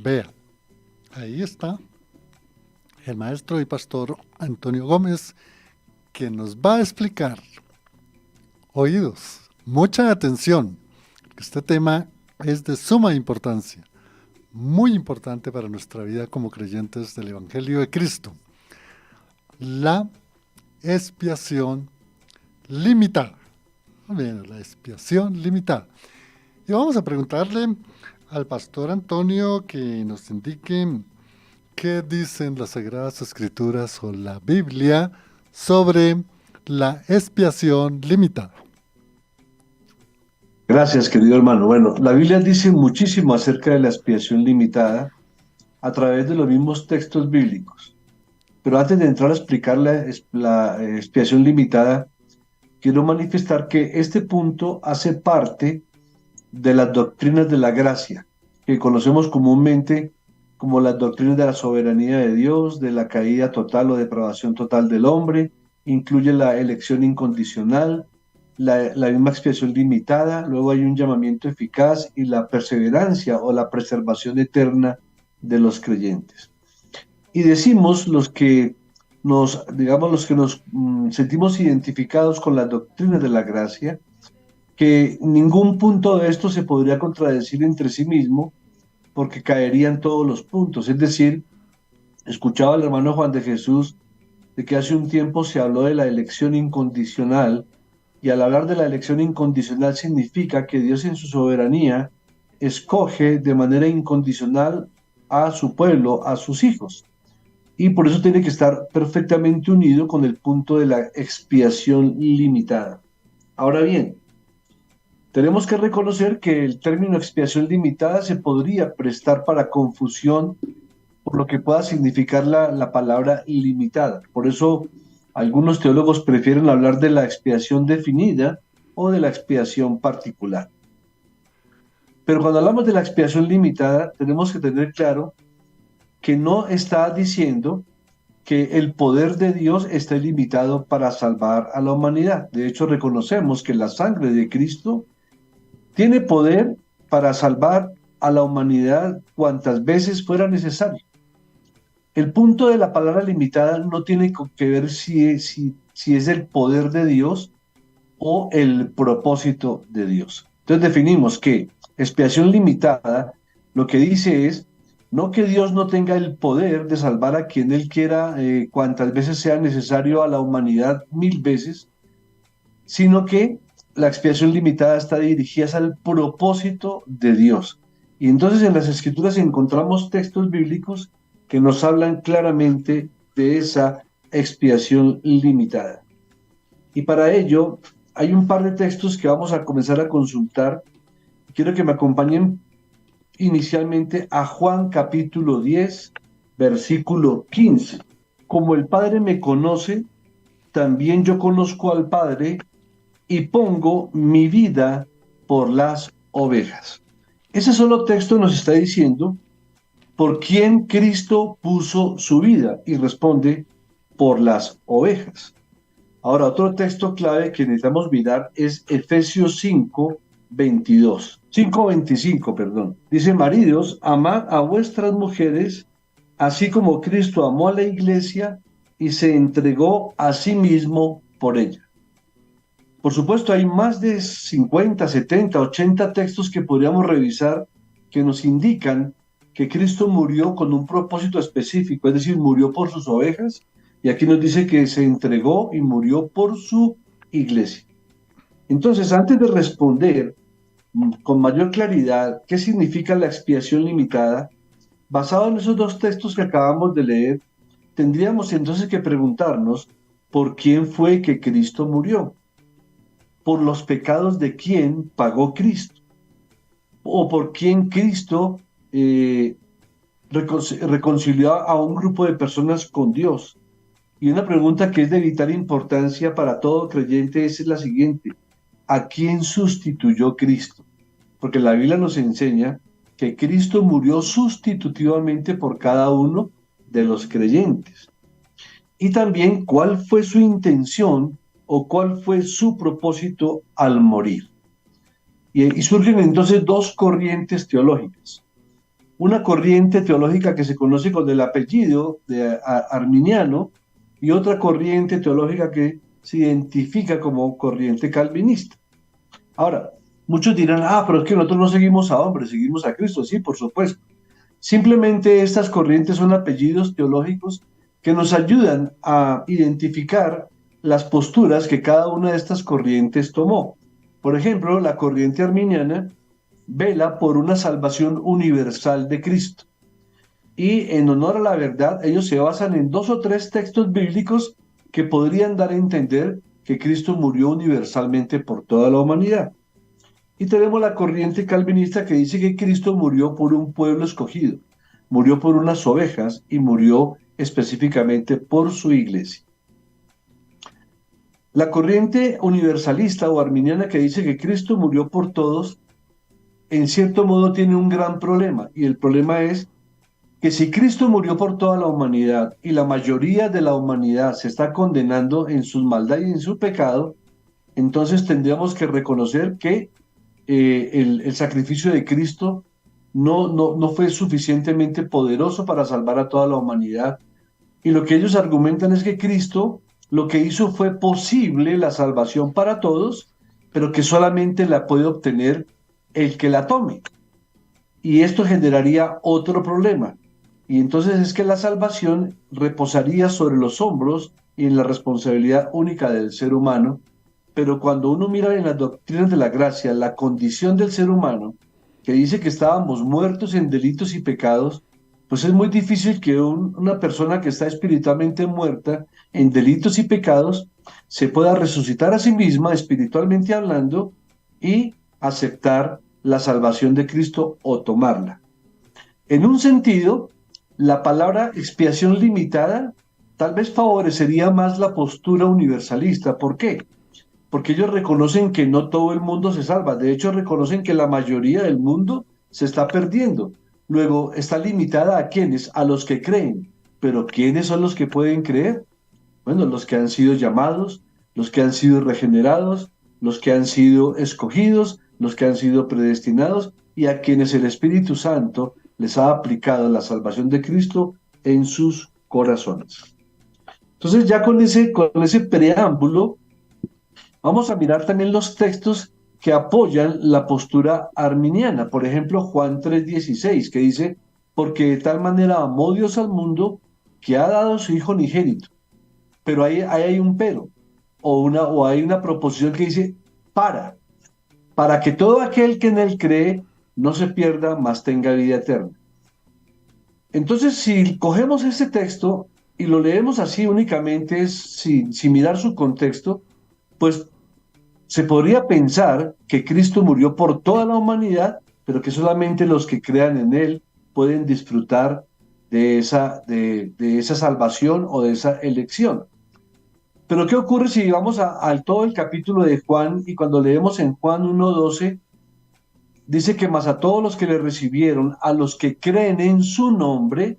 Vea, ahí está el maestro y pastor Antonio Gómez, que nos va a explicar, oídos, mucha atención, porque este tema es de suma importancia, muy importante para nuestra vida como creyentes del Evangelio de Cristo. La expiación limitada. Bien, la expiación limitada. Y vamos a preguntarle al pastor Antonio que nos indique qué dicen las Sagradas Escrituras o la Biblia sobre la expiación limitada. Gracias, querido hermano. Bueno, la Biblia dice muchísimo acerca de la expiación limitada a través de los mismos textos bíblicos. Pero antes de entrar a explicar la expiación limitada, quiero manifestar que este punto hace parte de las doctrinas de la gracia, que conocemos comúnmente como las doctrinas de la soberanía de Dios, de la caída total o depravación total del hombre, incluye la elección incondicional, la misma expiación limitada, luego hay un llamamiento eficaz y la perseverancia o la preservación eterna de los creyentes. Y decimos los que nos sentimos identificados con las doctrinas de la gracia, que ningún punto de esto se podría contradecir entre sí mismo, porque caerían todos los puntos. Es decir, escuchaba al hermano Juan de Jesús de que hace un tiempo se habló de la elección incondicional, y al hablar de la elección incondicional significa que Dios en su soberanía escoge de manera incondicional a su pueblo, a sus hijos. Y por eso tiene que estar perfectamente unido con el punto de la expiación limitada. Ahora bien, tenemos que reconocer que el término expiación limitada se podría prestar para confusión por lo que pueda significar la palabra ilimitada. Por eso algunos teólogos prefieren hablar de la expiación definida o de la expiación particular. Pero cuando hablamos de la expiación limitada, tenemos que tener claro que no está diciendo que el poder de Dios está limitado para salvar a la humanidad. De hecho, reconocemos que la sangre de Cristo tiene poder para salvar a la humanidad cuantas veces fuera necesario. El punto de la palabra limitada no tiene que ver si es el poder de Dios o el propósito de Dios. Entonces definimos que expiación limitada lo que dice es no que Dios no tenga el poder de salvar a quien Él quiera cuantas veces sea necesario a la humanidad 1000 veces, sino que la expiación limitada está dirigida al propósito de Dios. Y entonces en las Escrituras encontramos textos bíblicos que nos hablan claramente de esa expiación limitada. Y para ello hay un par de textos que vamos a comenzar a consultar. Quiero que me acompañen inicialmente a Juan capítulo 10, versículo 15. Como el Padre me conoce, también yo conozco al Padre y pongo mi vida por las ovejas. Ese solo texto nos está diciendo por quién Cristo puso su vida y responde por las ovejas. Ahora, otro texto clave que necesitamos mirar es Efesios 5:25, perdón. Dice, maridos, amad a vuestras mujeres, así como Cristo amó a la iglesia y se entregó a sí mismo por ella. Por supuesto, hay más de 50, 70, 80 textos que podríamos revisar que nos indican que Cristo murió con un propósito específico, es decir, murió por sus ovejas, y aquí nos dice que se entregó y murió por su iglesia. Entonces, antes de responder con mayor claridad qué significa la expiación limitada, basado en esos dos textos que acabamos de leer, tendríamos entonces que preguntarnos por quién fue que Cristo murió. ¿Por los pecados de quién pagó Cristo? ¿O por quién Cristo reconcilió a un grupo de personas con Dios? Y una pregunta que es de vital importancia para todo creyente es la siguiente: ¿a quién sustituyó Cristo? Porque la Biblia nos enseña que Cristo murió sustitutivamente por cada uno de los creyentes. Y también cuál fue su intención o cuál fue su propósito al morir. Y surgen entonces dos corrientes teológicas. una corriente teológica que se conoce con el apellido de arminiano y otra corriente teológica que se identifica como corriente calvinista. Ahora, muchos dirán, pero es que nosotros no seguimos a hombres, seguimos a Cristo. Sí, por supuesto. Simplemente estas corrientes son apellidos teológicos que nos ayudan a identificar las posturas que cada una de estas corrientes tomó. Por ejemplo, la corriente arminiana vela por una salvación universal de Cristo. Y en honor a la verdad, ellos se basan en 2 o 3 textos bíblicos que podrían dar a entender que Cristo murió universalmente por toda la humanidad. Y tenemos la corriente calvinista que dice que Cristo murió por un pueblo escogido, murió por unas ovejas y murió específicamente por su iglesia. La corriente universalista o arminiana que dice que Cristo murió por todos, en cierto modo tiene un gran problema, y el problema es que si Cristo murió por toda la humanidad y la mayoría de la humanidad se está condenando en su maldad y en su pecado, entonces tendríamos que reconocer que el sacrificio de Cristo no fue suficientemente poderoso para salvar a toda la humanidad. Y lo que ellos argumentan es que Cristo lo que hizo fue posible la salvación para todos, pero que solamente la puede obtener el que la tome. Y esto generaría otro problema. Y entonces es que la salvación reposaría sobre los hombros y en la responsabilidad única del ser humano, pero cuando uno mira en las doctrinas de la gracia la condición del ser humano, que dice que estábamos muertos en delitos y pecados, pues es muy difícil que una persona que está espiritualmente muerta en delitos y pecados se pueda resucitar a sí misma, espiritualmente hablando, y aceptar la salvación de Cristo o tomarla. En un sentido, la palabra expiación limitada tal vez favorecería más la postura universalista. ¿Por qué? Porque ellos reconocen que no todo el mundo se salva. De hecho, reconocen que la mayoría del mundo se está perdiendo. Luego, está limitada ¿a quiénes? A los que creen. Pero ¿quiénes son los que pueden creer? Bueno, los que han sido llamados, los que han sido regenerados, los que han sido escogidos, los que han sido predestinados y a quienes el Espíritu Santo les ha aplicado la salvación de Cristo en sus corazones. Entonces, ya con ese preámbulo, vamos a mirar también los textos que apoyan la postura arminiana. Por ejemplo, Juan 3:16, que dice, porque de tal manera amó Dios al mundo que ha dado a su Hijo unigénito. Pero ahí hay un pero, o hay una proposición que dice, para que todo aquel que en él cree no se pierda, mas tenga vida eterna. Entonces, si cogemos este texto y lo leemos así únicamente, sin mirar su contexto, pues se podría pensar que Cristo murió por toda la humanidad, pero que solamente los que crean en Él pueden disfrutar de esa salvación o de esa elección. Pero ¿qué ocurre si vamos al todo el capítulo de Juan y cuando leemos en Juan 1:12, dice que más a todos los que le recibieron, a los que creen en su nombre,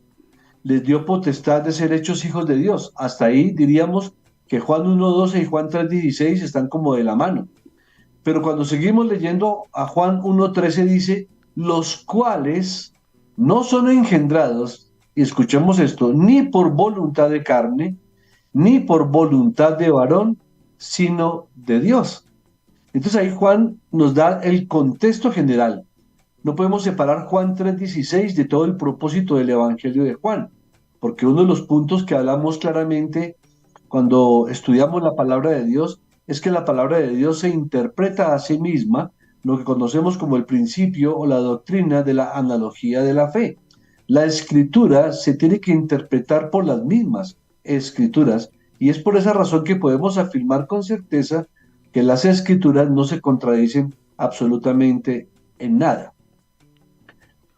les dio potestad de ser hechos hijos de Dios? Hasta ahí diríamos que Juan 1:12 y Juan 3:16 están como de la mano. Pero cuando seguimos leyendo a Juan 1:13 dice, los cuales no son engendrados, y escuchemos esto, ni por voluntad de carne, ni por voluntad de varón, sino de Dios. Entonces ahí Juan nos da el contexto general. No podemos separar Juan 3:16 de todo el propósito del Evangelio de Juan, porque uno de los puntos que hablamos claramente cuando estudiamos la palabra de Dios es que la palabra de Dios se interpreta a sí misma, lo que conocemos como el principio o la doctrina de la analogía de la fe. La escritura se tiene que interpretar por las mismas escrituras y es por esa razón que podemos afirmar con certeza que las escrituras no se contradicen absolutamente en nada.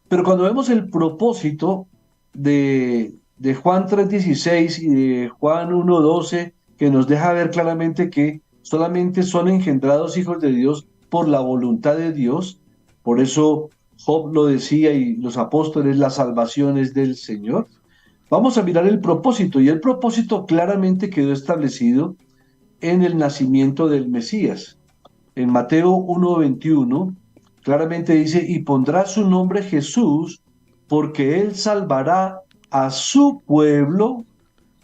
Pero cuando vemos el propósito de Juan 3:16 y de Juan 1:12, que nos deja ver claramente que solamente son engendrados hijos de Dios por la voluntad de Dios, por eso Job lo decía y los apóstoles, la salvación es del Señor. Vamos a mirar el propósito, y el propósito claramente quedó establecido en el nacimiento del Mesías. En Mateo 1:21 claramente dice, y pondrá su nombre Jesús, porque Él salvará a su pueblo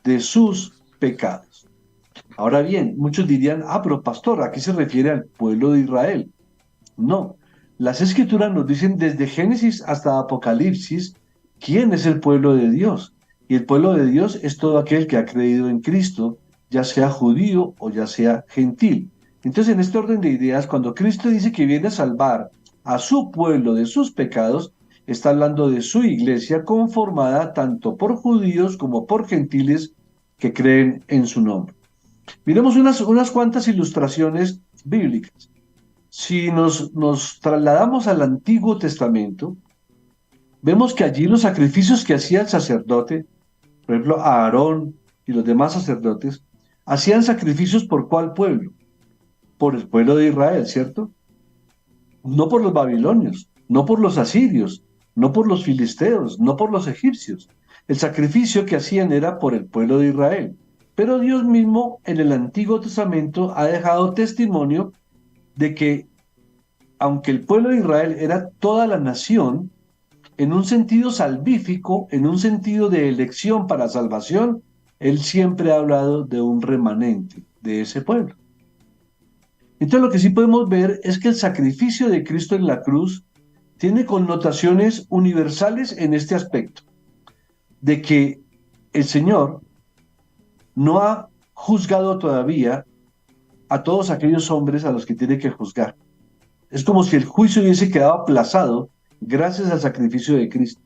de sus pecados. Ahora bien, muchos dirían, pero pastor, ¿a qué se refiere al pueblo de Israel? No, las escrituras nos dicen desde Génesis hasta Apocalipsis quién es el pueblo de Dios. Y el pueblo de Dios es todo aquel que ha creído en Cristo, ya sea judío o ya sea gentil. Entonces, en este orden de ideas, cuando Cristo dice que viene a salvar a su pueblo de sus pecados, está hablando de su iglesia conformada tanto por judíos como por gentiles que creen en su nombre. Miremos unas cuantas ilustraciones bíblicas. Si nos trasladamos al Antiguo Testamento, vemos que allí los sacrificios que hacía el sacerdote, por ejemplo, Aarón y los demás sacerdotes, hacían sacrificios por cuál pueblo? Por el pueblo de Israel, ¿cierto? No por los babilonios, no por los asirios, no por los filisteos, no por los egipcios. El sacrificio que hacían era por el pueblo de Israel. Pero Dios mismo en el Antiguo Testamento ha dejado testimonio de que aunque el pueblo de Israel era toda la nación, en un sentido salvífico, en un sentido de elección para salvación, él siempre ha hablado de un remanente de ese pueblo. Entonces lo que sí podemos ver es que el sacrificio de Cristo en la cruz tiene connotaciones universales en este aspecto, de que el Señor no ha juzgado todavía a todos aquellos hombres a los que tiene que juzgar. Es como si el juicio hubiese quedado aplazado gracias al sacrificio de Cristo.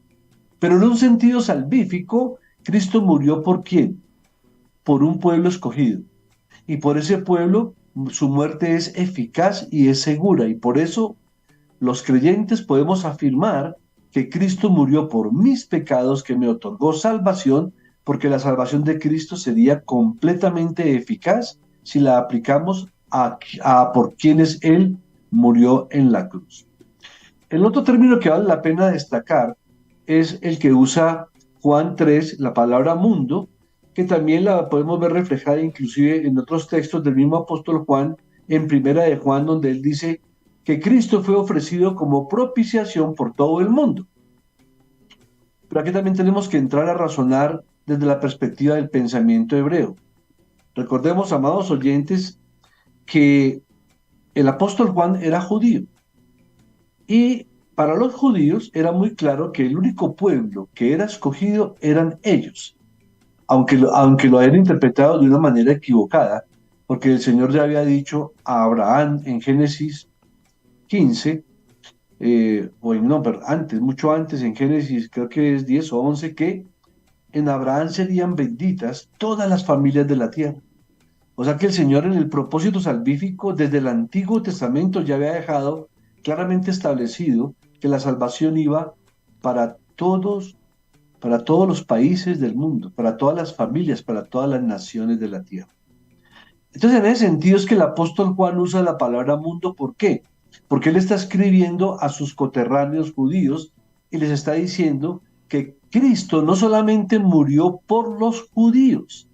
Pero en un sentido salvífico, Cristo murió ¿por quién? Por un pueblo escogido. Y por ese pueblo su muerte es eficaz y es segura. Y por eso los creyentes podemos afirmar que Cristo murió por mis pecados, que me otorgó salvación, porque la salvación de Cristo sería completamente eficaz si la aplicamos a por quienes Él murió en la cruz. El otro término que vale la pena destacar es el que usa Juan 3, la palabra mundo, que también la podemos ver reflejada inclusive en otros textos del mismo apóstol Juan, en Primera de Juan, donde él dice que Cristo fue ofrecido como propiciación por todo el mundo. Pero aquí también tenemos que entrar a razonar desde la perspectiva del pensamiento hebreo. Recordemos, amados oyentes, que el apóstol Juan era judío. Y para los judíos era muy claro que el único pueblo que era escogido eran ellos, aunque lo hayan interpretado de una manera equivocada, porque el Señor ya había dicho a Abraham en Génesis 15, antes, mucho antes, en Génesis creo que es 10 o 11, que en Abraham serían benditas todas las familias de la tierra. O sea que el Señor en el propósito salvífico desde el Antiguo Testamento ya había dejado claramente establecido que la salvación iba para todos los países del mundo, para todas las familias, para todas las naciones de la tierra. Entonces, en ese sentido es que el apóstol Juan usa la palabra mundo, ¿por qué? Porque él está escribiendo a sus coterráneos judíos y les está diciendo que Cristo no solamente murió por los judíos,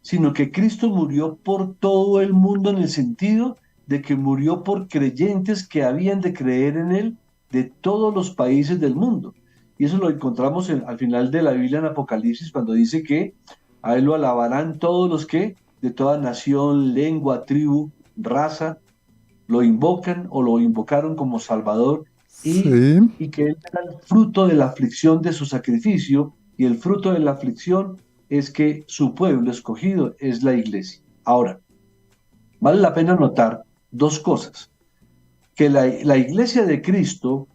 sino que Cristo murió por todo el mundo en el sentido de que murió por creyentes que habían de creer en Él de todos los países del mundo. Y eso lo encontramos al final de la Biblia en Apocalipsis, cuando dice que a Él lo alabarán todos los que de toda nación, lengua, tribu, raza, lo invocan o lo invocaron como Salvador Sí, y que Él era el fruto de la aflicción de su sacrificio, y el fruto de la aflicción es que su pueblo escogido es la iglesia. Ahora, vale la pena notar dos cosas, que la iglesia de Cristo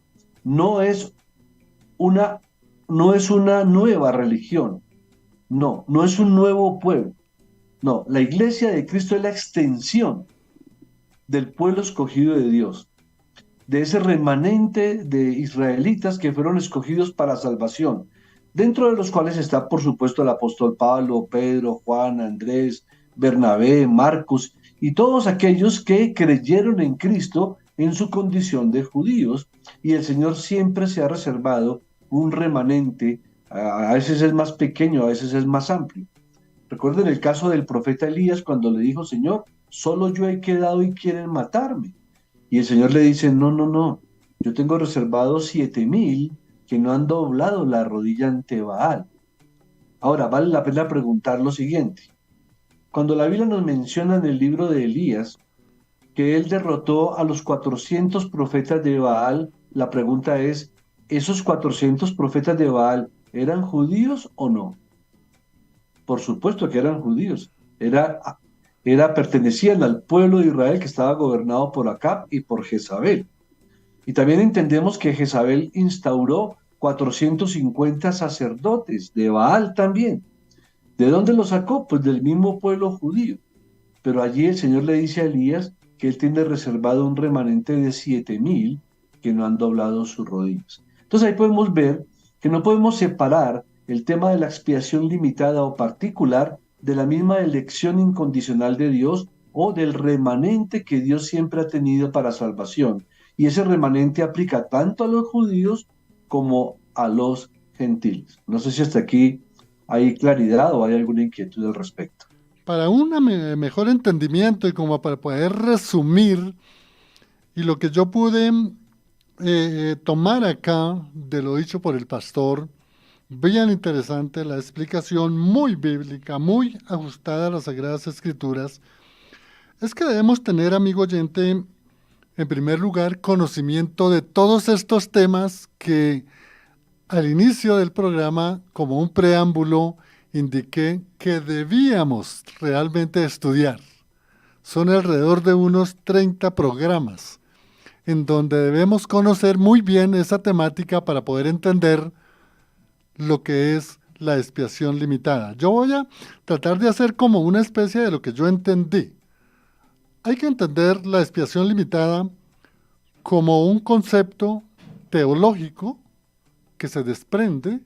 no es una, no es una nueva religión, no es un nuevo pueblo, no, la iglesia de Cristo es la extensión del pueblo escogido de Dios, de ese remanente de israelitas que fueron escogidos para salvación, dentro de los cuales está, por supuesto, el apóstol Pablo, Pedro, Juan, Andrés, Bernabé, Marcos y todos aquellos que creyeron en Cristo en su condición de judíos, y el Señor siempre se ha reservado un remanente, a veces es más pequeño, a veces es más amplio. Recuerden el caso del profeta Elías cuando le dijo, Señor, solo yo he quedado y quieren matarme. Y el Señor le dice, no, yo tengo reservados 7,000 que no han doblado la rodilla ante Baal. Ahora, vale la pena preguntar lo siguiente. Cuando la Biblia nos menciona en el libro de Elías que él derrotó a los 400 profetas de Baal, la pregunta es, ¿esos 400 profetas de Baal eran judíos o no? Por supuesto que eran judíos. Pertenecían al pueblo de Israel que estaba gobernado por Acab y por Jezabel. Y también entendemos que Jezabel instauró 450 sacerdotes de Baal también. ¿De dónde lo sacó? Pues del mismo pueblo judío. Pero allí el Señor le dice a Elías que él tiene reservado un remanente de 7.000 que no han doblado sus rodillas. Entonces ahí podemos ver que no podemos separar el tema de la expiación limitada o particular de la misma elección incondicional de Dios o del remanente que Dios siempre ha tenido para salvación. Y ese remanente aplica tanto a los judíos como a los gentiles. No sé si hasta aquí hay claridad o hay alguna inquietud al respecto. Para un mejor entendimiento y como para poder resumir, y lo que yo pude tomar acá de lo dicho por el pastor, bien interesante, la explicación muy bíblica, muy ajustada a las Sagradas Escrituras, es que debemos tener, amigo oyente, en primer lugar, conocimiento de todos estos temas que al inicio del programa, como un preámbulo, indiqué que debíamos realmente estudiar. Son alrededor de unos 30 programas en donde debemos conocer muy bien esa temática para poder entender lo que es la expiación limitada. Yo voy a tratar de hacer como una especie de lo que yo entendí. Hay que entender la expiación limitada como un concepto teológico que se desprende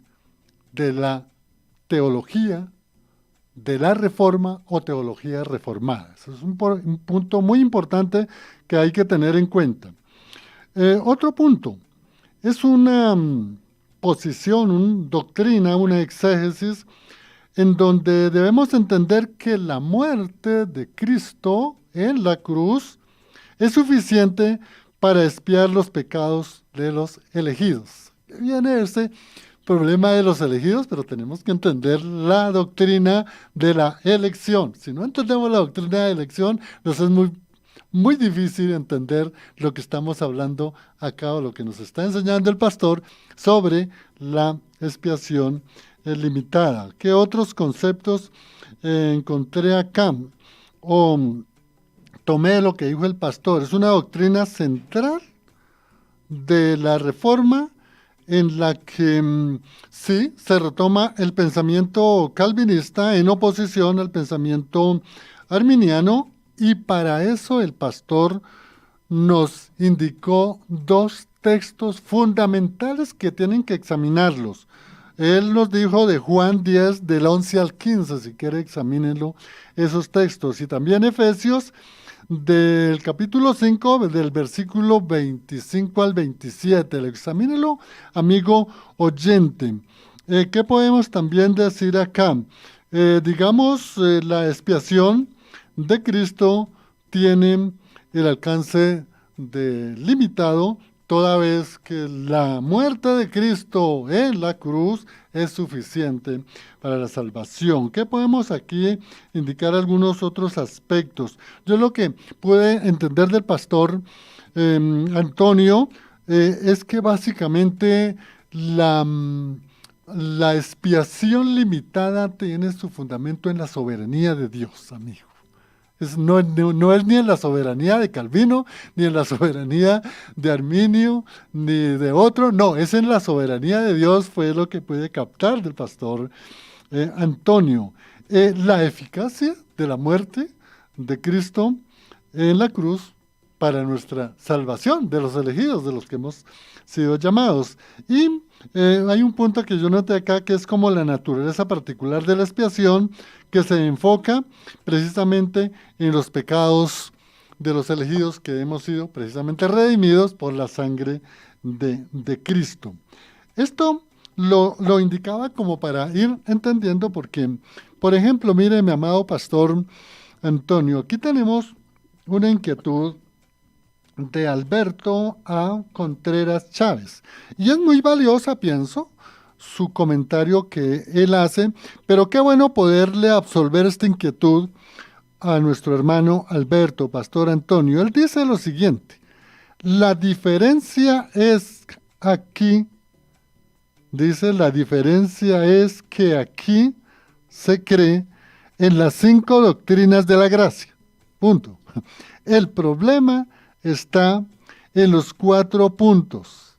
de la teología de la reforma o teología reformada. Eso es un punto muy importante que hay que tener en cuenta. Otro punto, es una posición, una doctrina, una exégesis, en donde debemos entender que la muerte de Cristo en la cruz es suficiente para expiar los pecados de los elegidos. Viene ese problema de los elegidos, pero tenemos que entender la doctrina de la elección. Si no entendemos la doctrina de elección, nos es muy difícil entender lo que estamos hablando acá o lo que nos está enseñando el pastor sobre la expiación limitada. ¿Qué otros conceptos encontré acá? Tomé lo que dijo el pastor. Es una doctrina central de la reforma en la que sí se retoma el pensamiento calvinista en oposición al pensamiento arminiano, y para eso el pastor nos indicó dos textos fundamentales que tienen que examinarlos. Él nos dijo de Juan 10, del 11 al 15, si quiere examínenlo, esos textos, y también Efesios del capítulo 5, del versículo 25 al 27. Examínelo, amigo oyente. ¿Qué podemos también decir acá? La expiación de Cristo tiene el alcance limitado, toda vez que la muerte de Cristo en la cruz es suficiente para la salvación. ¿Qué podemos aquí indicar algunos otros aspectos? Yo lo que pude entender del pastor Antonio es que básicamente la expiación limitada tiene su fundamento en la soberanía de Dios, amigo. No es ni en la soberanía de Calvino, ni en la soberanía de Arminio, ni de otro, no, es en la soberanía de Dios, fue lo que pude captar del pastor Antonio. La eficacia de la muerte de Cristo en la cruz para nuestra salvación, de los elegidos, de los que hemos sido llamados. Y hay un punto que yo noté acá, que es como la naturaleza particular de la expiación, que se enfoca precisamente en los pecados de los elegidos que hemos sido precisamente redimidos por la sangre de Cristo. Esto lo indicaba como para ir entendiendo, porque, por ejemplo, mire, mi amado pastor Antonio, aquí tenemos una inquietud de Alberto A. Contreras Chávez. Y es muy valiosa, pienso, su comentario que él hace, pero qué bueno poderle absolver esta inquietud a nuestro hermano Alberto, Pastor Antonio. Él dice lo siguiente: la diferencia es aquí, dice, la diferencia es que aquí se cree en las 5 doctrinas de la gracia. Punto. El problema está en los 4 puntos,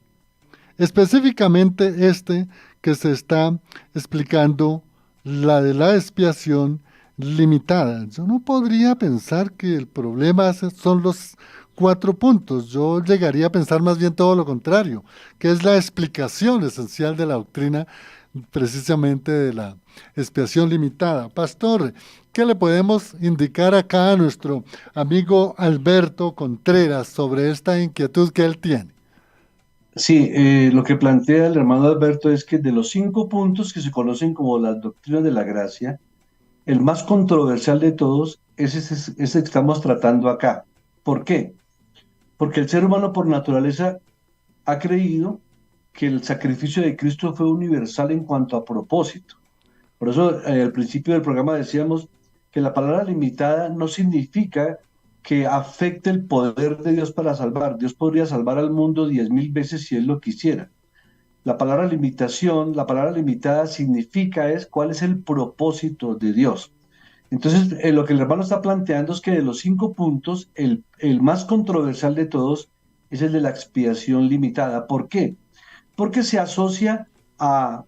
específicamente este que se está explicando, la de la expiación limitada. Yo no podría pensar que el problema son los 4 puntos. Yo llegaría a pensar más bien todo lo contrario, que es la explicación esencial de la doctrina, precisamente de la expiación limitada. Pastor, ¿qué le podemos indicar acá a nuestro amigo Alberto Contreras sobre esta inquietud que él tiene? Sí, lo que plantea el hermano Alberto es que de los 5 puntos que se conocen como las doctrinas de la gracia, el más controversial de todos es ese que estamos tratando acá. ¿Por qué? Porque el ser humano por naturaleza ha creído que el sacrificio de Cristo fue universal en cuanto a propósito. Por eso, al principio del programa decíamos que la palabra limitada no significa que afecte el poder de Dios para salvar. Dios podría salvar al mundo 10.000 veces si Él lo quisiera. La palabra limitación, la palabra limitada significa es cuál es el propósito de Dios. Entonces, lo que el hermano está planteando es que de los 5 puntos, el más controversial de todos es el de la expiación limitada. ¿Por qué? Porque se asocia a,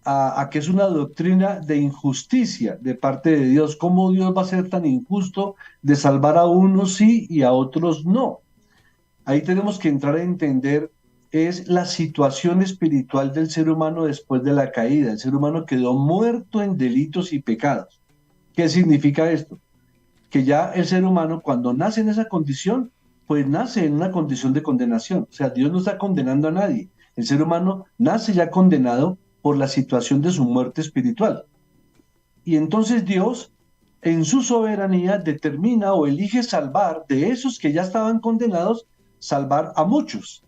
a que es una doctrina de injusticia de parte de Dios. ¿Cómo Dios va a ser tan injusto de salvar a unos sí y a otros no? Ahí tenemos que entrar a entender es la situación espiritual del ser humano después de la caída. El ser humano quedó muerto en delitos y pecados. ¿Qué significa esto? Que ya el ser humano cuando nace en esa condición, pues nace en una condición de condenación. O sea, Dios no está condenando a nadie. El ser humano nace ya condenado por la situación de su muerte espiritual. Y entonces Dios, en su soberanía, determina o elige salvar de esos que ya estaban condenados, salvar a muchos.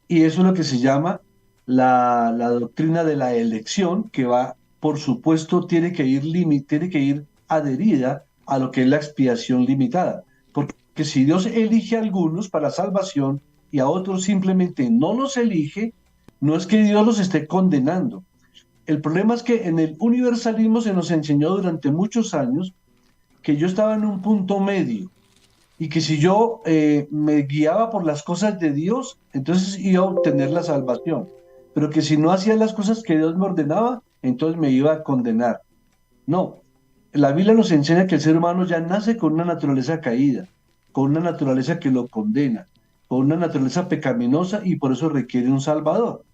Y eso es lo que se llama la doctrina de la elección, que va, por supuesto, tiene que ir adherida a lo que es la expiación limitada. Porque si Dios elige a algunos para salvación y a otros simplemente no los elige, no es que Dios los esté condenando. El problema es que en el universalismo se nos enseñó durante muchos años que yo estaba en un punto medio y que si yo me guiaba por las cosas de Dios, entonces iba a obtener la salvación, pero que si no hacía las cosas que Dios me ordenaba, entonces me iba a condenar. No, la Biblia nos enseña que el ser humano ya nace con una naturaleza caída, con una naturaleza que lo condena, con una naturaleza pecaminosa y por eso requiere un Salvador.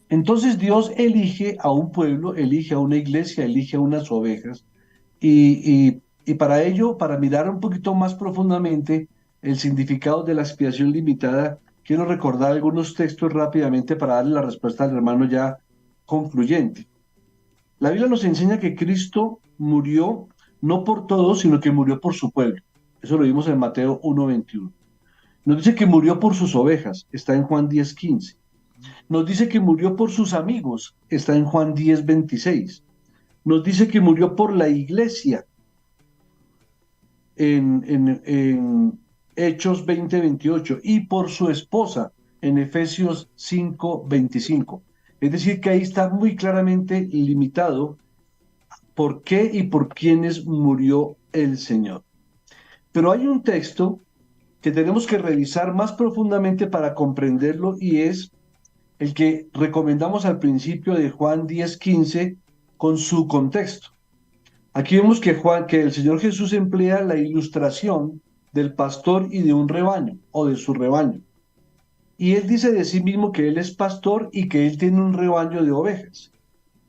Entonces Dios elige a un pueblo, elige a una iglesia, elige a unas ovejas y para ello, para mirar un poquito más profundamente el significado de la expiación limitada, quiero recordar algunos textos rápidamente para darle la respuesta al hermano ya concluyente. La Biblia nos enseña que Cristo murió no por todos, sino que murió por su pueblo. Eso lo vimos en Mateo 1:21. Nos dice que murió por sus ovejas, está en Juan 10:15. Nos dice que murió por sus amigos, está en Juan 10:26. Nos dice que murió por la iglesia, en Hechos 20:28 y por su esposa en Efesios 5:25. Es decir, que ahí está muy claramente limitado por qué y por quiénes murió el Señor. Pero hay un texto que tenemos que revisar más profundamente para comprenderlo y es el que recomendamos al principio de Juan 10:15 con su contexto. Aquí vemos que el Señor Jesús emplea la ilustración del pastor y de un rebaño o de su rebaño. Y él dice de sí mismo que él es pastor y que él tiene un rebaño de ovejas.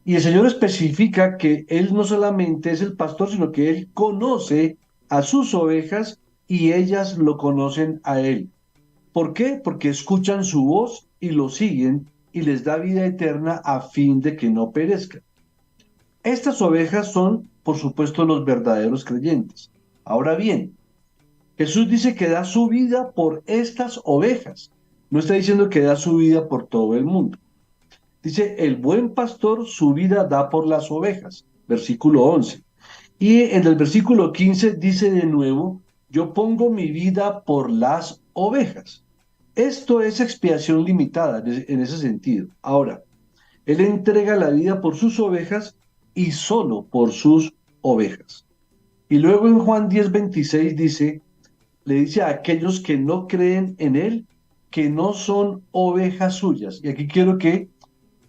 Y el Señor especifica que él no solamente es el pastor, sino que él conoce a sus ovejas y ellas lo conocen a él. ¿Por qué? Porque escuchan su voz y lo siguen y les da vida eterna a fin de que no perezcan. Estas ovejas son, por supuesto, los verdaderos creyentes. Ahora bien, Jesús dice que da su vida por estas ovejas. No está diciendo que da su vida por todo el mundo. Dice, el buen pastor su vida da por las ovejas. Versículo 11. Y en el versículo 15 dice de nuevo, yo pongo mi vida por las ovejas. Esto es expiación limitada en ese sentido. Ahora, Él entrega la vida por sus ovejas y solo por sus ovejas. Y luego en Juan 10:26 dice, le dice a aquellos que no creen en Él, que no son ovejas suyas. Y aquí quiero que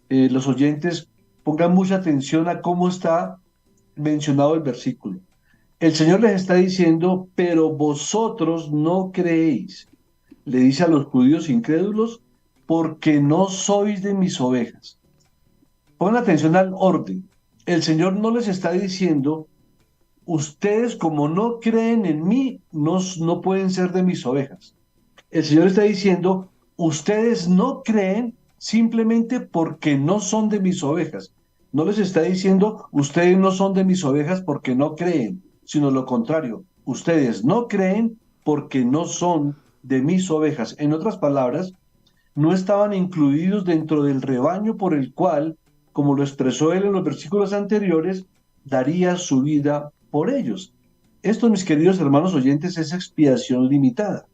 los oyentes pongan mucha atención a cómo está mencionado el versículo. El Señor les está diciendo, pero vosotros no creéis, le dice a los judíos incrédulos, porque no sois de mis ovejas. Pongan atención al orden. El Señor no les está diciendo, ustedes como no creen en mí, no pueden ser de mis ovejas. El Señor está diciendo, ustedes no creen simplemente porque no son de mis ovejas. No les está diciendo, ustedes no son de mis ovejas porque no creen, sino lo contrario, ustedes no creen porque no son de mis ovejas. En otras palabras, no estaban incluidos dentro del rebaño por el cual, como lo expresó él en los versículos anteriores, daría su vida por ellos. Esto, mis queridos hermanos oyentes, es expiación limitada.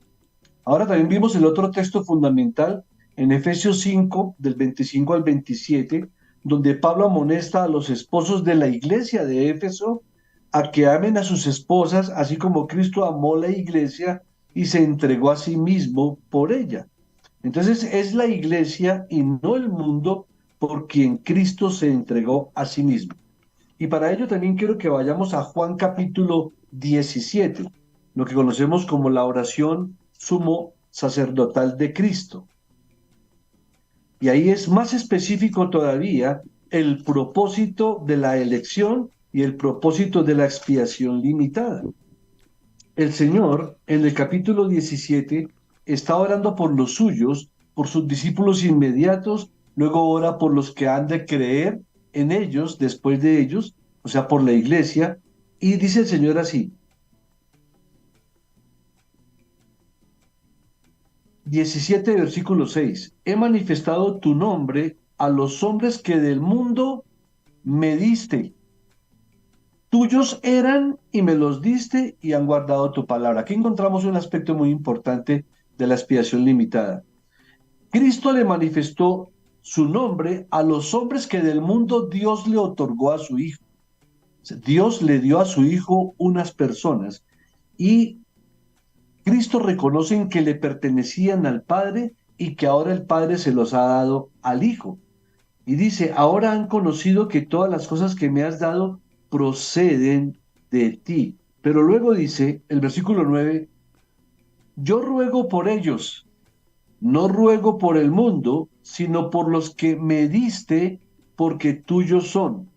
Ahora también vimos el otro texto fundamental en Efesios 5, del 25 al 27, donde Pablo amonesta a los esposos de la iglesia de Éfeso a que amen a sus esposas, así como Cristo amó la iglesia y se entregó a sí mismo por ella. Entonces es la iglesia y no el mundo por quien Cristo se entregó a sí mismo. Y para ello también quiero que vayamos a Juan capítulo 17, lo que conocemos como la oración sumo sacerdotal de Cristo. Y ahí es más específico todavía el propósito de la elección y el propósito de la expiación limitada. El Señor, en el capítulo 17, está orando por los suyos, por sus discípulos inmediatos, luego ora por los que han de creer en ellos, después de ellos, o sea, por la iglesia, y dice el Señor así, 17, versículo 6, he manifestado tu nombre a los hombres que del mundo me diste. Tuyos eran y me los diste y han guardado tu palabra. Aquí encontramos un aspecto muy importante de la expiación limitada. Cristo le manifestó su nombre a los hombres que del mundo Dios le otorgó a su Hijo. Dios le dio a su Hijo unas personas y Cristo reconoce que le pertenecían al Padre y que ahora el Padre se los ha dado al Hijo. Y dice, ahora han conocido que todas las cosas que me has dado proceden de ti. Pero luego dice, el versículo 9, yo ruego por ellos, no ruego por el mundo, sino por los que me diste, porque tuyos son.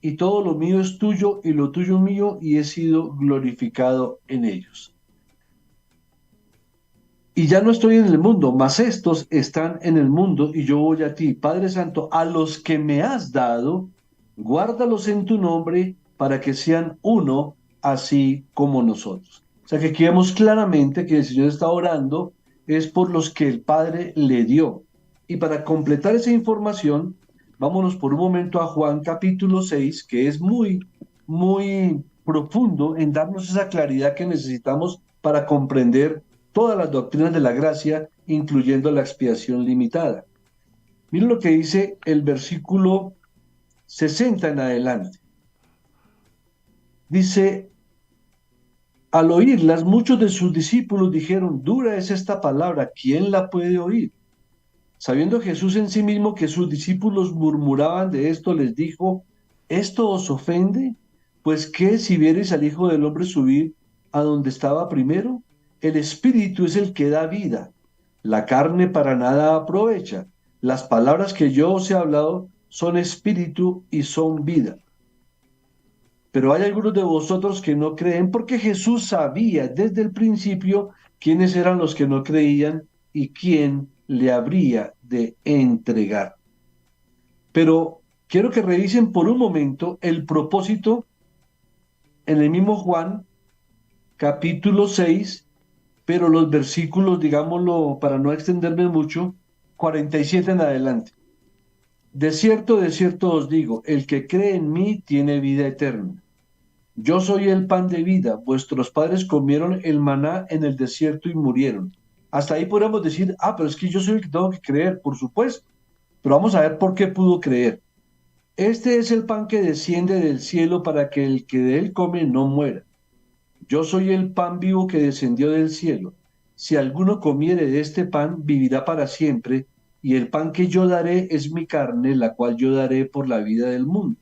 Y todo lo mío es tuyo y lo tuyo mío, y he sido glorificado en ellos. Y ya no estoy en el mundo, mas estos están en el mundo y yo voy a ti. Padre Santo, a los que me has dado, guárdalos en tu nombre para que sean uno, así como nosotros. O sea que aquí vemos claramente que el Señor está orando es por los que el Padre le dio. Y para completar esa información, vámonos por un momento a Juan capítulo 6, que es muy profundo en darnos esa claridad que necesitamos para comprender todas las doctrinas de la gracia, incluyendo la expiación limitada. Miren lo que dice el versículo 60 en adelante. Dice, al oírlas, muchos de sus discípulos dijeron, dura es esta palabra, ¿quién la puede oír? Sabiendo Jesús en sí mismo que sus discípulos murmuraban de esto, les dijo, ¿esto os ofende? Pues qué si viereis al Hijo del Hombre subir a donde estaba primero. El Espíritu es el que da vida, la carne para nada aprovecha. Las palabras que yo os he hablado son espíritu y son vida. Pero hay algunos de vosotros que no creen porque Jesús sabía desde el principio quiénes eran los que no creían y quién le habría de entregar. Pero quiero que revisen por un momento el propósito en el mismo Juan, capítulo 6, pero los versículos, digámoslo, para no extenderme mucho, 47 en adelante. De cierto os digo, el que cree en mí tiene vida eterna. Yo soy el pan de vida. Vuestros padres comieron el maná en el desierto y murieron. Hasta ahí podríamos decir, pero es que yo soy el que tengo que creer, por supuesto. Pero vamos a ver por qué pudo creer. Este es el pan que desciende del cielo para que el que de él come no muera. Yo soy el pan vivo que descendió del cielo. Si alguno comiere de este pan, vivirá para siempre, y el pan que yo daré es mi carne, la cual yo daré por la vida del mundo.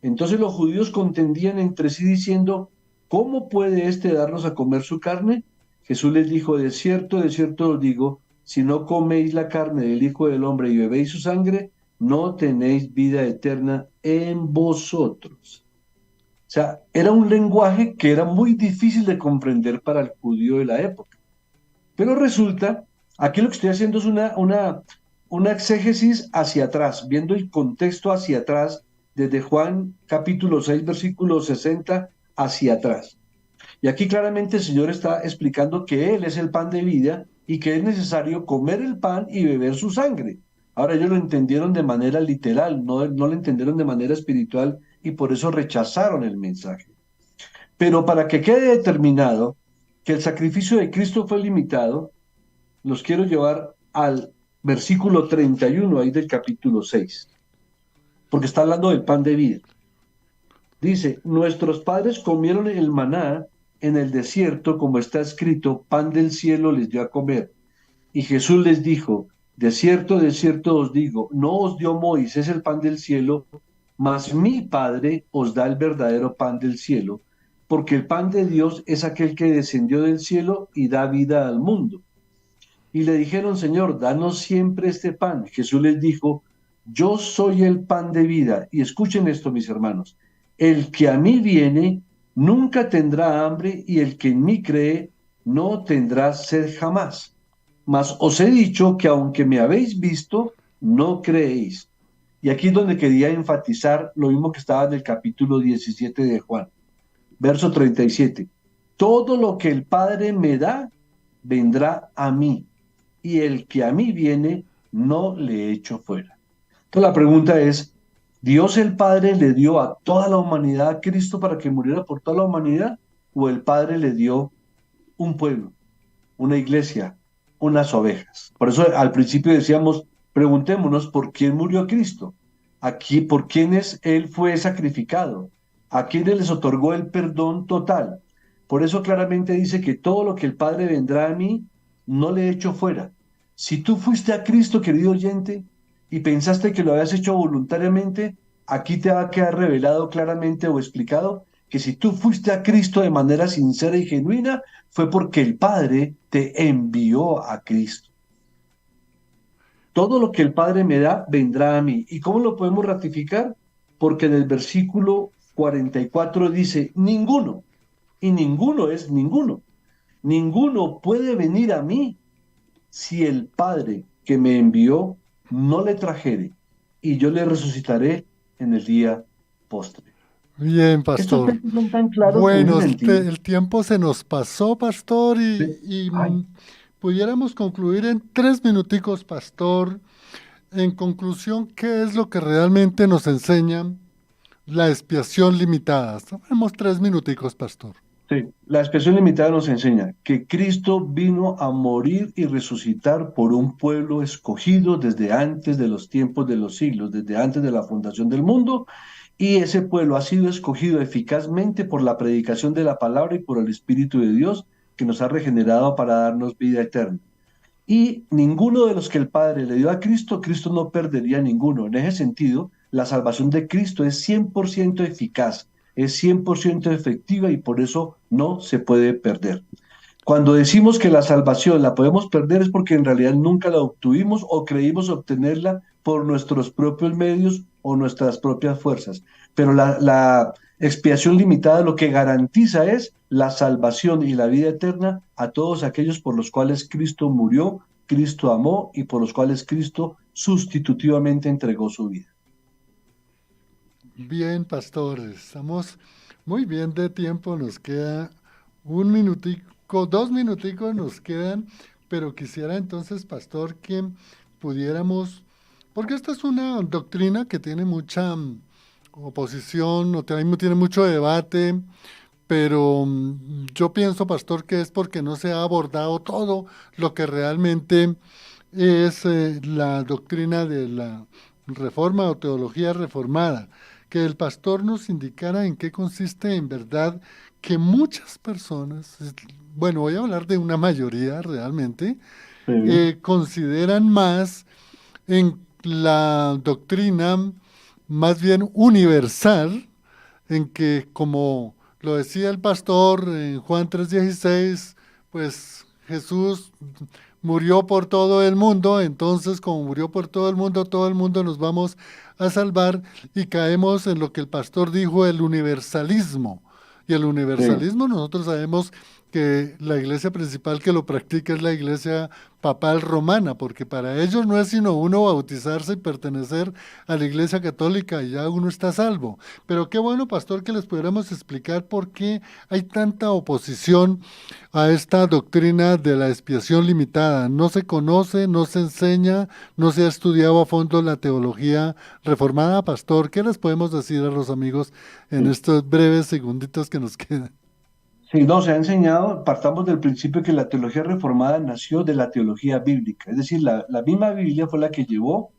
Entonces los judíos contendían entre sí diciendo, ¿cómo puede éste darnos a comer su carne? Jesús les dijo, de cierto os digo, si no coméis la carne del Hijo del Hombre y bebéis su sangre, no tenéis vida eterna en vosotros. O sea, era un lenguaje que era muy difícil de comprender para el judío de la época. Pero resulta, aquí lo que estoy haciendo es una exégesis hacia atrás, viendo el contexto hacia atrás, desde Juan capítulo 6, versículo 60 hacia atrás. Y aquí claramente el Señor está explicando que Él es el pan de vida y que es necesario comer el pan y beber su sangre. Ahora ellos lo entendieron de manera literal, no lo entendieron de manera espiritual y por eso rechazaron el mensaje. Pero para que quede determinado que el sacrificio de Cristo fue limitado, los quiero llevar al versículo 31 ahí del capítulo 6, porque está hablando del pan de vida. Dice, nuestros padres comieron el maná en el desierto, como está escrito, pan del cielo les dio a comer. Y Jesús les dijo, de cierto os digo, no os dio Moisés el pan del cielo, mas mi Padre os da el verdadero pan del cielo, porque el pan de Dios es aquel que descendió del cielo y da vida al mundo. Y le dijeron, Señor, danos siempre este pan. Jesús les dijo, yo soy el pan de vida. Y escuchen esto, mis hermanos, el que a mí viene nunca tendrá hambre y el que en mí cree no tendrá sed jamás. Mas os he dicho que aunque me habéis visto, no creéis. Y aquí es donde quería enfatizar lo mismo que estaba en el capítulo 17 de Juan, verso 37. Todo lo que el Padre me da, vendrá a mí, y el que a mí viene, no le echo fuera. Entonces la pregunta es, ¿Dios el Padre le dio a toda la humanidad a Cristo para que muriera por toda la humanidad? ¿O el Padre le dio un pueblo, una iglesia, unas ovejas? Por eso al principio decíamos, preguntémonos por quién murió Cristo, aquí, por quiénes Él fue sacrificado, a quiénes les otorgó el perdón total. Por eso claramente dice que todo lo que el Padre vendrá a mí, no le echo fuera. Si tú fuiste a Cristo, querido oyente, y pensaste que lo habías hecho voluntariamente, aquí te va a quedar revelado claramente o explicado que si tú fuiste a Cristo de manera sincera y genuina, fue porque el Padre te envió a Cristo. Todo lo que el Padre me da, vendrá a mí. ¿Y cómo lo podemos ratificar? Porque en el versículo 44 dice, ninguno, y ninguno es ninguno, ninguno puede venir a mí si el Padre que me envió no le trajere, y yo le resucitaré en el día postre. Bien, Estos pastor. textos son tan claros en ese Bueno, sentido. el tiempo se nos pasó, pastor, Sí. y Ay, pudiéramos concluir en 3 minuticos, pastor. En conclusión, ¿qué es lo que realmente nos enseña la expiación limitada? Tenemos 3 minuticos, pastor. sí, la expresión limitada nos enseña que Cristo vino a morir y resucitar por un pueblo escogido desde antes de los tiempos de los siglos, desde antes de la fundación del mundo, y ese pueblo ha sido escogido eficazmente por la predicación de la palabra y por el Espíritu de Dios que nos ha regenerado para darnos vida eterna. Y ninguno de los que el Padre le dio a Cristo, Cristo no perdería ninguno. En ese sentido, la salvación de Cristo es 100% eficaz, es 100% efectiva y por eso no se puede perder. Cuando decimos que la salvación la podemos perder es porque en realidad nunca la obtuvimos o creímos obtenerla por nuestros propios medios o nuestras propias fuerzas. Pero la expiación limitada lo que garantiza es la salvación y la vida eterna a todos aquellos por los cuales Cristo murió, Cristo amó y por los cuales Cristo sustitutivamente entregó su vida. Bien, pastor, estamos muy bien de tiempo, nos queda 1 minutico, con 2 minuticos nos quedan, pero quisiera entonces, pastor, que pudiéramos, porque esta es una doctrina que tiene mucha oposición, tiene mucho debate, pero yo pienso, pastor, que es porque no se ha abordado todo lo que realmente es la doctrina de la reforma o teología reformada, que el pastor nos indicara en qué consiste en verdad que muchas personas, bueno, voy a hablar de una mayoría realmente, Sí, consideran más en la doctrina más bien universal, en que, como lo decía el pastor en Juan 3:16, pues Jesús murió por todo el mundo, entonces como murió por todo el mundo nos vamos a salvar y caemos en lo que el pastor dijo, el universalismo. Y el sí. universalismo nosotros sabemos que la iglesia principal que lo practica es la iglesia papal romana, porque para ellos no es sino uno bautizarse y pertenecer a la iglesia católica y ya uno está salvo. Pero qué bueno, pastor, que les pudiéramos explicar por qué hay tanta oposición a esta doctrina de la expiación limitada. No se conoce, no se enseña, no se ha estudiado a fondo la teología reformada, pastor. ¿Qué les podemos decir a los amigos en Sí. estos breves segunditos que nos quedan? Sí, no, se ha enseñado, partamos del principio que la teología reformada nació de la teología bíblica, es decir, la misma Biblia fue la que llevó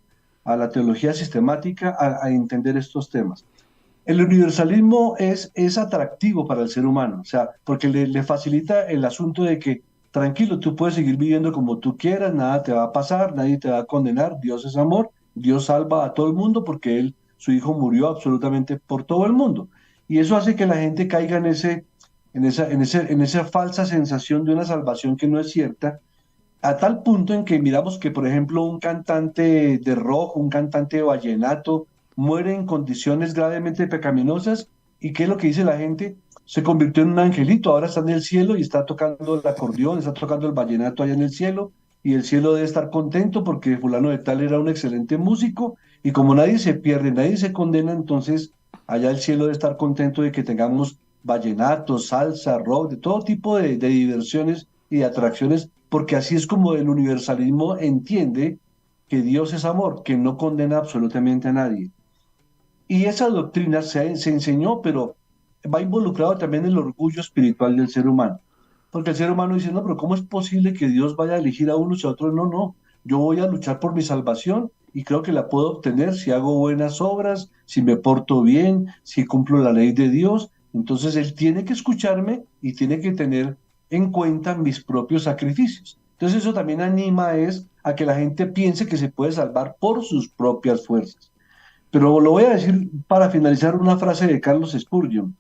a la teología sistemática a entender estos temas. El universalismo es atractivo para el ser humano, o sea, porque le facilita el asunto de que, tranquilo, tú puedes seguir viviendo como tú quieras, nada te va a pasar, nadie te va a condenar, Dios es amor, Dios salva a todo el mundo porque Él, su Hijo, murió absolutamente por todo el mundo. Y eso hace que la gente caiga en esa falsa sensación de una salvación que no es cierta, a tal punto en que miramos que, por ejemplo, un cantante de rock, un cantante de vallenato, muere en condiciones gravemente pecaminosas. ¿Y qué es lo que dice la gente? Se convirtió en un angelito, ahora está en el cielo y está tocando el acordeón, está tocando el vallenato allá en el cielo, y el cielo debe estar contento porque fulano de tal era un excelente músico, y como nadie se pierde, nadie se condena, entonces allá el cielo debe estar contento de que tengamos vallenato, salsa, rock, de todo tipo de diversiones y de atracciones, porque así es como el universalismo entiende que Dios es amor, que no condena absolutamente a nadie. Y esa doctrina se enseñó, pero va involucrado también el orgullo espiritual del ser humano. Porque el ser humano dice, no, pero ¿cómo es posible que Dios vaya a elegir a unos y a otros? No, no, yo voy a luchar por mi salvación y creo que la puedo obtener si hago buenas obras, si me porto bien, si cumplo la ley de Dios. Entonces Él tiene que escucharme y tiene que tener en cuenta mis propios sacrificios. Entonces eso también anima a que la gente piense que se puede salvar por sus propias fuerzas. Pero lo voy a decir para finalizar una frase de Carlos Spurgeon.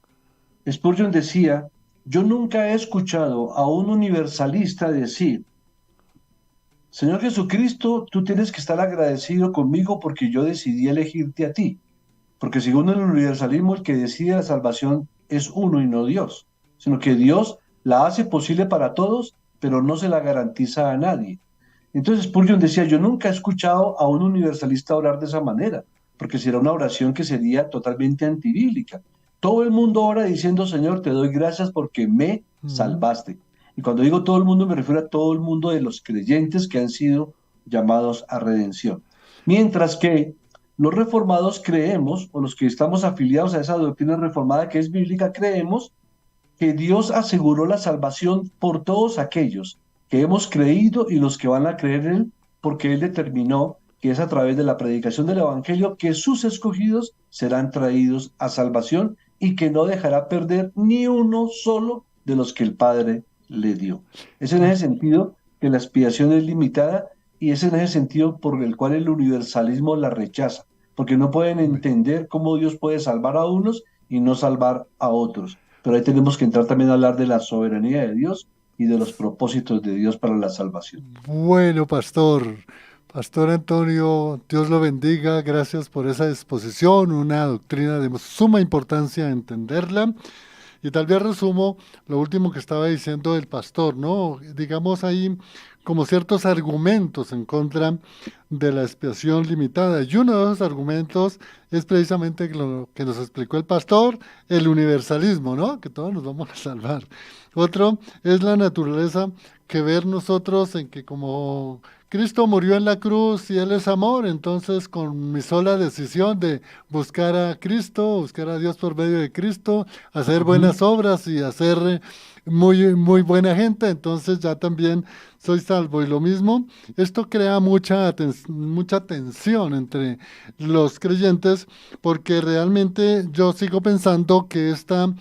Spurgeon decía, yo nunca he escuchado a un universalista decir, Señor Jesucristo, tú tienes que estar agradecido conmigo porque yo decidí elegirte a ti. Porque según el universalismo, el que decide la salvación es uno y no Dios, sino que Dios la hace posible para todos, pero no se la garantiza a nadie. Entonces Spurgeon decía, yo nunca he escuchado a un universalista orar de esa manera, porque será una oración que sería totalmente antibíblica. Todo el mundo ora diciendo, Señor, te doy gracias porque me Mm. salvaste. Y cuando digo todo el mundo, me refiero a todo el mundo de los creyentes que han sido llamados a redención. Mientras que los reformados creemos, o los que estamos afiliados a esa doctrina reformada que es bíblica, creemos que Dios aseguró la salvación por todos aquellos que hemos creído y los que van a creer en Él, porque Él determinó que es a través de la predicación del Evangelio que sus escogidos serán traídos a salvación y que no dejará perder ni uno solo de los que el Padre le dio. Es en ese sentido que la expiación es limitada y es en ese sentido por el cual el universalismo la rechaza, porque no pueden entender cómo Dios puede salvar a unos y no salvar a otros. Pero ahí tenemos que entrar también a hablar de la soberanía de Dios y de los propósitos de Dios para la salvación. Bueno, pastor, pastor Antonio, Dios lo bendiga, gracias por esa exposición, una doctrina de suma importancia entenderla. Y tal vez resumo lo último que estaba diciendo el pastor, ¿no? Digamos ahí como ciertos argumentos en contra de la expiación limitada. Y uno de esos argumentos es precisamente lo que nos explicó el pastor, el universalismo, ¿no? Que todos nos vamos a salvar. Otro es la naturaleza que ver nosotros en que como Cristo murió en la cruz y Él es amor, entonces con mi sola decisión de buscar a Cristo, buscar a Dios por medio de Cristo, hacer Ujú. buenas obras y hacer muy buena gente, entonces ya también soy salvo. Y lo mismo, esto crea mucha tensión entre los creyentes, porque realmente yo sigo pensando que esta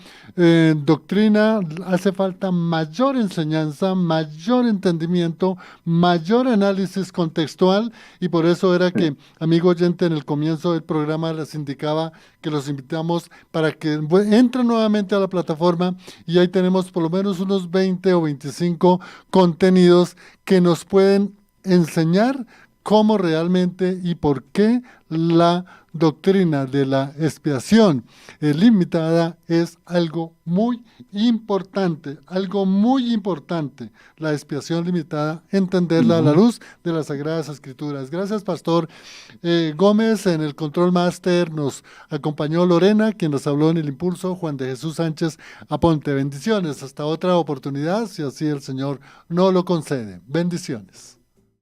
doctrina hace falta mayor enseñanza, mayor entendimiento, mayor análisis contextual, y por eso era Sí. que, amigo oyente, en el comienzo del programa les indicaba que los invitamos para que entren nuevamente a la plataforma y ahí tenemos por lo menos unos 20 o 25 contenidos que nos pueden enseñar cómo realmente y por qué la doctrina de la expiación limitada es algo muy importante, la expiación limitada, entenderla a la Ujú. luz de las Sagradas Escrituras. Gracias, Pastor Gómez. En el Control Master nos acompañó Lorena, quien nos habló en el Impulso, Juan de Jesús Sánchez Aponte. Bendiciones, hasta otra oportunidad, si así el Señor no lo concede. Bendiciones.